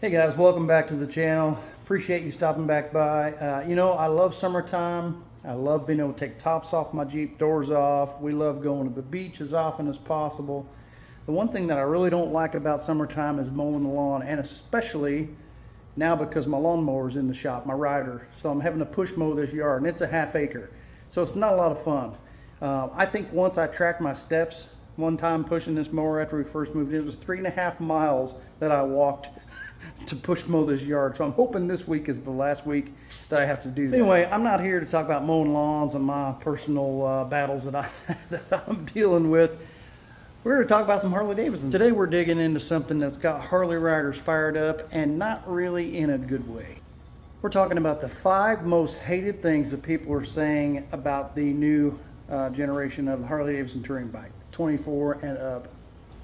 Hey guys, welcome back to the channel. Appreciate you stopping back by. I love summertime. I love being able to take tops off my Jeep, doors off. We love going to the beach as often as possible. The one thing that I really don't like about summertime is mowing the lawn, and especially now because my lawnmower is in the shop, my rider. So I'm having to push mow this yard, and it's a half acre. So it's not a lot of fun. I think once I tracked my steps one time pushing this mower after we first moved in, it was 3.5 miles that I walked to push mow this yard. So I'm hoping this week is the last week that I have to do that. Anyway, I'm not here to talk about mowing lawns and my personal battles that I'm dealing with. We're going to talk about some Harley-Davidson. Today we're digging into something that's got Harley riders fired up and not really in a good way. We're talking about the 5 most hated things that people are saying about the new generation of the Harley-Davidson touring bike, 24 and up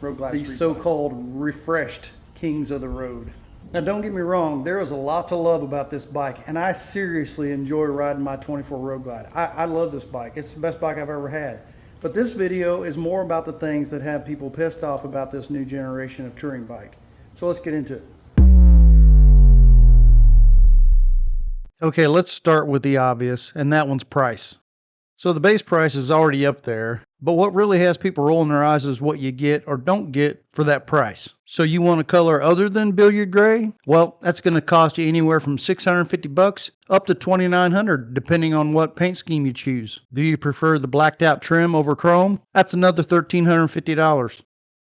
Road Glide. These so-called refreshed kings of the road. Now don't get me wrong, there is a lot to love about this bike, and I seriously enjoy riding my 24 Road Glide. I love this bike. It's the best bike I've ever had. But this video is more about the things that have people pissed off about this new generation of touring bike. So let's get into it. Okay, let's start with the obvious, and that one's price. So the base price is already up there, but what really has people rolling their eyes is what you get or don't get for that price. So you want a color other than billiard gray? Well, that's going to cost you anywhere from $650 up to $2,900 depending on what paint scheme you choose. Do you prefer the blacked out trim over chrome? That's another $1,350.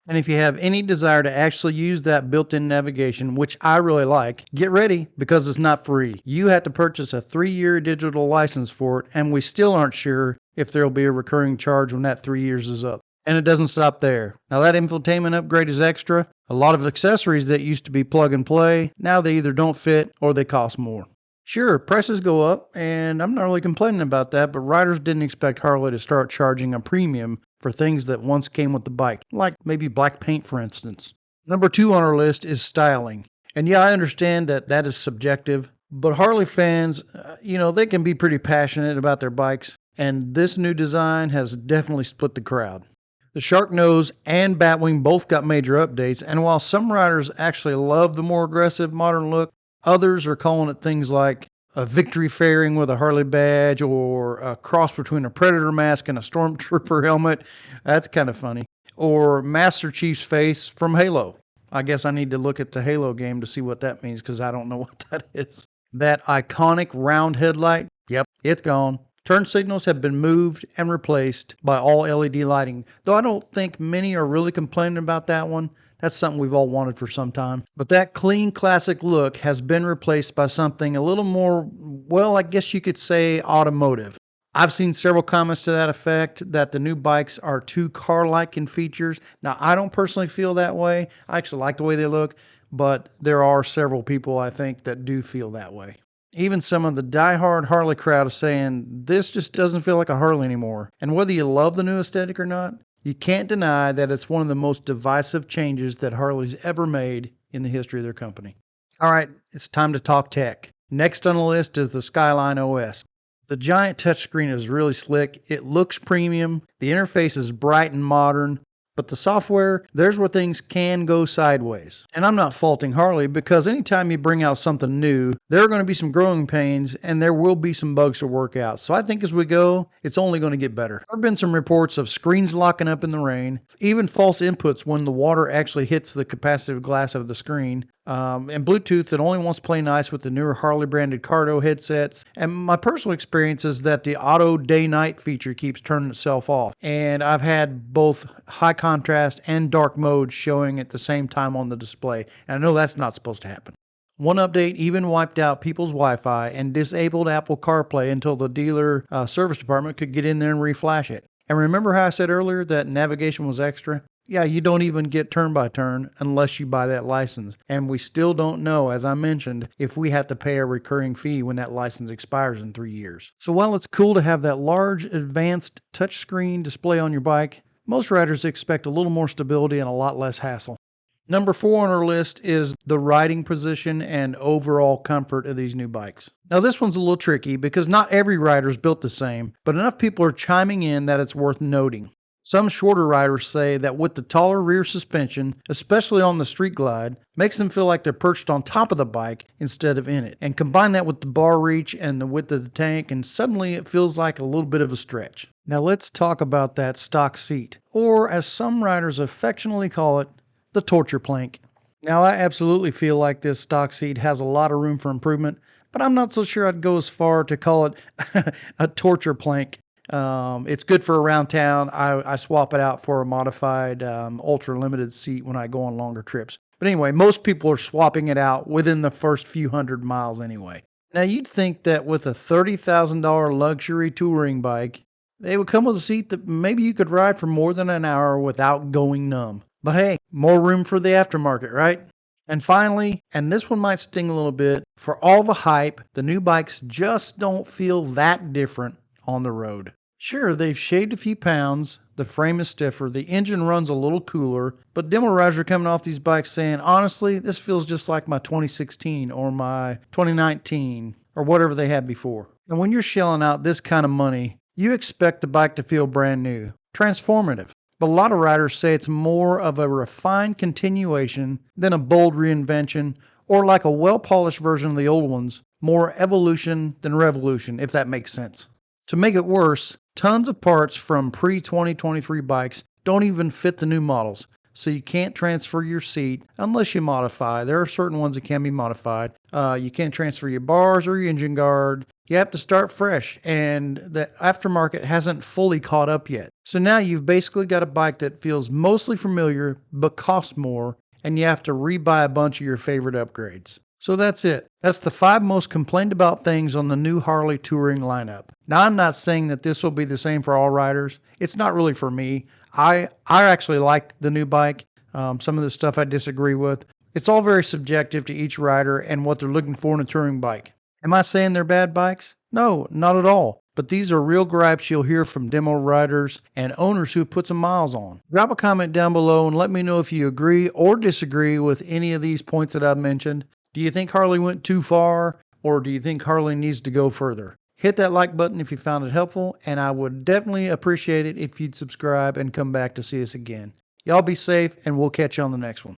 And if you have any desire to actually use that built-in navigation, which I really like, get ready because it's not free. You have to purchase a 3-year digital license for it, and we still aren't sure if there will be a recurring charge when that 3 years is up. And it doesn't stop there. Now that infotainment upgrade is extra. A lot of accessories that used to be plug and play, now they either don't fit or they cost more. Sure, prices go up, and I'm not really complaining about that, but riders didn't expect Harley to start charging a premium for things that once came with the bike, like maybe black paint, for instance. Number 2 on our list is styling. And yeah, I understand that that is subjective, but Harley fans, they can be pretty passionate about their bikes, and this new design has definitely split the crowd. The Shark Nose and Batwing both got major updates, and while some riders actually love the more aggressive modern look, others are calling it things like a victory fairing with a Harley badge or a cross between a Predator mask and a Stormtrooper helmet. That's kind of funny. Or Master Chief's face from Halo. I guess I need to look at the Halo game to see what that means because I don't know what that is. That iconic round headlight, yep, it's gone. Turn signals have been moved and replaced by all LED lighting, though I don't think many are really complaining about that one. That's something we've all wanted for some time. But that clean, classic look has been replaced by something a little more, well, I guess you could say automotive. I've seen several comments to that effect, that the new bikes are too car-like in features. Now, I don't personally feel that way. I actually like the way they look, but there are several people, I think, that do feel that way. Even some of the die-hard Harley crowd is saying, this just doesn't feel like a Harley anymore. And whether you love the new aesthetic or not, you can't deny that it's one of the most divisive changes that Harley's ever made in the history of their company. All right, it's time to talk tech. Next on the list is the Skyline OS. The giant touchscreen is really slick. It looks premium. The interface is bright and modern. But the software, there's where things can go sideways. And I'm not faulting Harley because anytime you bring out something new, there are going to be some growing pains and there will be some bugs to work out. So I think as we go, it's only going to get better. There have been some reports of screens locking up in the rain, even false inputs when the water actually hits the capacitive glass of the screen, and Bluetooth that only wants to play nice with the newer Harley branded Cardo headsets. And my personal experience is that the auto day-night feature keeps turning itself off. And I've had both high contrast and dark modes showing at the same time on the display. And I know that's not supposed to happen. One update even wiped out people's Wi-Fi and disabled Apple CarPlay until the dealer service department could get in there and reflash it. And remember how I said earlier that navigation was extra? Yeah, you don't even get turn-by-turn unless you buy that license. And we still don't know, as I mentioned, if we have to pay a recurring fee when that license expires in 3 years. So while it's cool to have that large, advanced touchscreen display on your bike, most riders expect a little more stability and a lot less hassle. Number 4 on our list is the riding position and overall comfort of these new bikes. Now this one's a little tricky because not every rider is built the same, but enough people are chiming in that it's worth noting. Some shorter riders say that with the taller rear suspension, especially on the street glide, makes them feel like they're perched on top of the bike instead of in it. And combine that with the bar reach and the width of the tank, and suddenly it feels like a little bit of a stretch. Now let's talk about that stock seat, or as some riders affectionately call it, the torture plank. Now I absolutely feel like this stock seat has a lot of room for improvement, but I'm not so sure I'd go as far to call it a torture plank. It's good for around town. I swap it out for a modified ultra limited seat when I go on longer trips. But anyway, most people are swapping it out within the first few hundred miles anyway. Now you'd think that with a $30,000 luxury touring bike, they would come with a seat that maybe you could ride for more than an hour without going numb. But hey, more room for the aftermarket, right? And finally, and this one might sting a little bit, for all the hype, the new bikes just don't feel that different on the road. Sure, they've shaved a few pounds, the frame is stiffer, the engine runs a little cooler, but demo riders are coming off these bikes saying, honestly, this feels just like my 2016 or my 2019 or whatever they had before. And when you're shelling out this kind of money, you expect the bike to feel brand new, transformative. But a lot of riders say it's more of a refined continuation than a bold reinvention, or like a well-polished version of the old ones, more evolution than revolution, if that makes sense. To make it worse, tons of parts from pre-2023 bikes don't even fit the new models, so you can't transfer your seat unless you modify. There are certain ones that can be modified. You can't transfer your bars or your engine guard. You have to start fresh, and the aftermarket hasn't fully caught up yet. So now you've basically got a bike that feels mostly familiar but costs more, and you have to rebuy a bunch of your favorite upgrades. So that's it. That's the 5 most complained about things on the new Harley touring lineup. Now, I'm not saying that this will be the same for all riders. It's not really for me. I actually like the new bike. Some of the stuff I disagree with. It's all very subjective to each rider and what they're looking for in a touring bike. Am I saying they're bad bikes? No, not at all. But these are real gripes you'll hear from demo riders and owners who put some miles on. Drop a comment down below and let me know if you agree or disagree with any of these points that I've mentioned. Do you think Harley went too far, or do you think Harley needs to go further? Hit that like button if you found it helpful, and I would definitely appreciate it if you'd subscribe and come back to see us again. Y'all be safe, and we'll catch you on the next one.